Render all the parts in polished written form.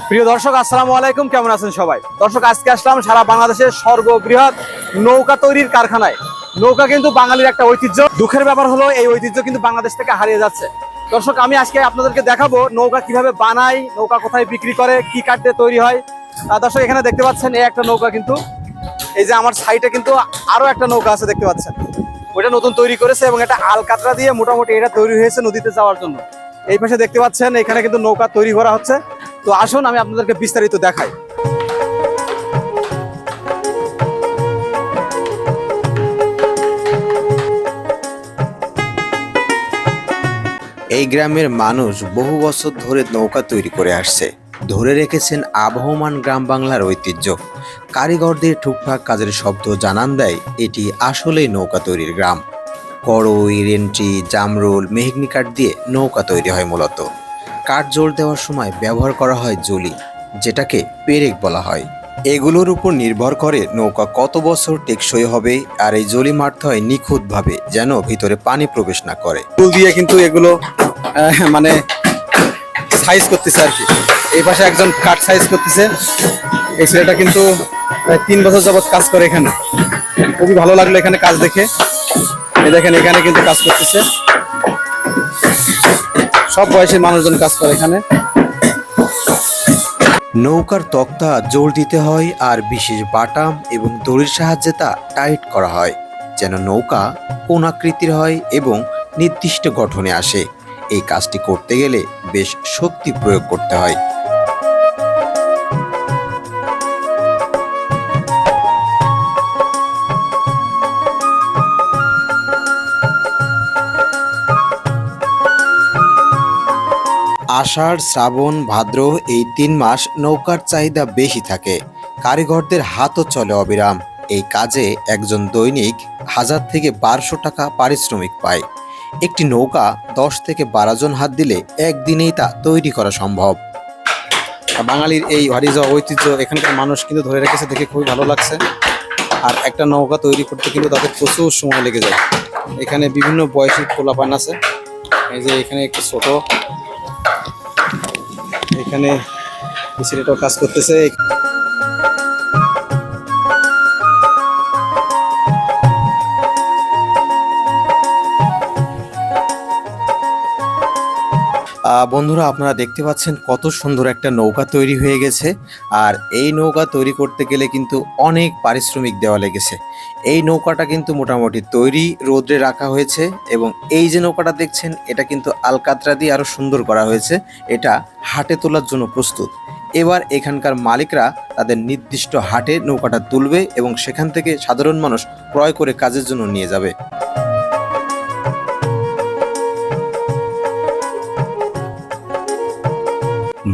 প্রিয় দর্শক, আসসালামু আলাইকুম। কেমন আছেন সবাই? দর্শক, আজকে আসলাম সারা বাংলাদেশের সর্ববৃহৎ নৌকা তৈরির কারখানায়। নৌকা কিন্তু বাঙালির একটা ঐতিহ্য। দুঃখের ব্যাপার হলো এই ঐতিহ্য কিন্তু বাংলাদেশ থেকে হারিয়ে যাচ্ছে। দর্শক, আমি আজকে আপনাদেরকে দেখাবো নৌকা কিভাবে বানায়, নৌকা কোথায় বিক্রি করে, কি কাঠ দিয়ে তৈরি হয়। দর্শক, এখানে দেখতে পাচ্ছেন এই একটা নৌকা, কিন্তু এই যে আমার সাইডে কিন্তু আরো একটা নৌকা আছে দেখতে পাচ্ছেন। ওইটা নতুন তৈরি করেছে এবং এটা আলকাতরা দিয়ে মোটামুটি এটা তৈরি হয়েছে নদীতে যাওয়ার জন্য। এই পাশে দেখতে পাচ্ছেন এখানে কিন্তু নৌকা তৈরি করা হচ্ছে। তো আসুন আমি আপনাদেরকে বিস্তারিত দেখাই। এই গ্রামের মানুষ বহু বছর ধরে নৌকা তৈরি করে আসছে, ধরে রেখেছেন আবহমান গ্রাম বাংলার ঐতিহ্য। কারিগরদের টুকটাক কাজের শব্দ জানান দেয় এটি আসলেই নৌকা তৈরির গ্রাম। কড়ই, রেন্টি, জামরুল, মেহগনি কাঠ দিয়ে নৌকা তৈরি হয় মূলত। কাঠ জোর দেওয়ার সময় ব্যবহার করা হয় জলি, যেটাকে পেরেক বলা হয়। এগুলোর উপর নির্ভর করে নৌকা কত বছর টেকসই হবে, আর এই জলি মারতে হয় নিখুঁতভাবে, যেন ভিতরে পানি প্রবেশ না করে। টুল দিয়ে কিন্তু এগুলো মানে সাইজ করতেছে আর কি। এই পাশে একজন কাঠ সাইজ করতেছে। এই ছেলেটা কিন্তু 3 বছর যাবত কাজ করে এখানে। খুবই ভালো লাগলো এখানে কাজ দেখে। এই দেখেন এখানে কিন্তু কাজ করতেছে, সব বয়সের মানুষজন কাজ করে এখানে। নৌকার তক্তা জোর দিতে হয়, আর বিশেষ বাটাম এবং দড়ির সাহায্যে তা টাইট করা হয়, যেন নৌকা কোন আকৃতির হয় এবং নির্দিষ্ট গঠনে আসে। এই কাজটি করতে গেলে বেশ শক্তি প্রয়োগ করতে হয়। আষাঢ়, শ্রাবণ, ভাদ্র এই 3 মাস নৌকার চাহিদা বেশি থাকে। কারিগরদের হাতও চলে অবিরাম। এই কাজে একজন দৈনিক 1000 থেকে 1200 টাকা পারিশ্রমিক পায়। একটি নৌকা 10 থেকে 12 জন হাত দিলে একদিনেই তা তৈরি করা সম্ভব। বাঙালির এই হারিয়ে যাওয়া ঐতিহ্য এখানকার মানুষ কিন্তু ধরে রেখেছে, দেখে খুবই ভালো লাগছে। আর একটা নৌকা তৈরি করতে কিন্তু তাদের প্রচুর সময় লেগে যায়। এখানে বিভিন্ন বয়সী পোলাপান আছে। এই যে এখানে একটু ছোট, এখানে ছেলেটাও কাজ করতেছে। বন্ধুরা, আপনারা দেখতে পাচ্ছেন কত সুন্দর একটা নৌকা তৈরি হয়ে গেছে। আর এই নৌকা তৈরি করতে গেলে কিন্তু অনেক পারিশ্রমিক দেওয়া লেগেছে। এই নৌকাটা কিন্তু মোটামুটি তৈরি রোদ্রে রাখা হয়েছে, এবং এই যে নৌকাটা দেখছেন এটা কিন্তু আলকাতরা দিয়ে আরো সুন্দর করা হয়েছে। এটা হাটে তোলার জন্য প্রস্তুত। এবার এখানকার মালিকরা তাদের নির্দিষ্ট হাটে নৌকাটা তুলবে এবং সেখান থেকে সাধারণ মানুষ ক্রয় করে কাজের জন্য নিয়ে যাবে।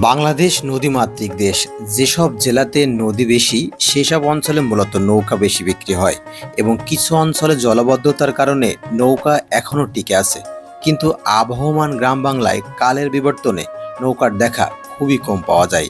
বাংলাদেশ নদীমাতৃক দেশ। যেসব জেলাতে নদী বেশি সেসব অঞ্চলে মূলত নৌকা বেশি বিক্রি হয়, এবং কিছু অঞ্চলে জলাবদ্ধতার কারণে নৌকা এখনও টিকে আছে। কিন্তু আবহমান গ্রাম বাংলায় কালের বিবর্তনে নৌকার দেখা খুবই কম পাওয়া যায়।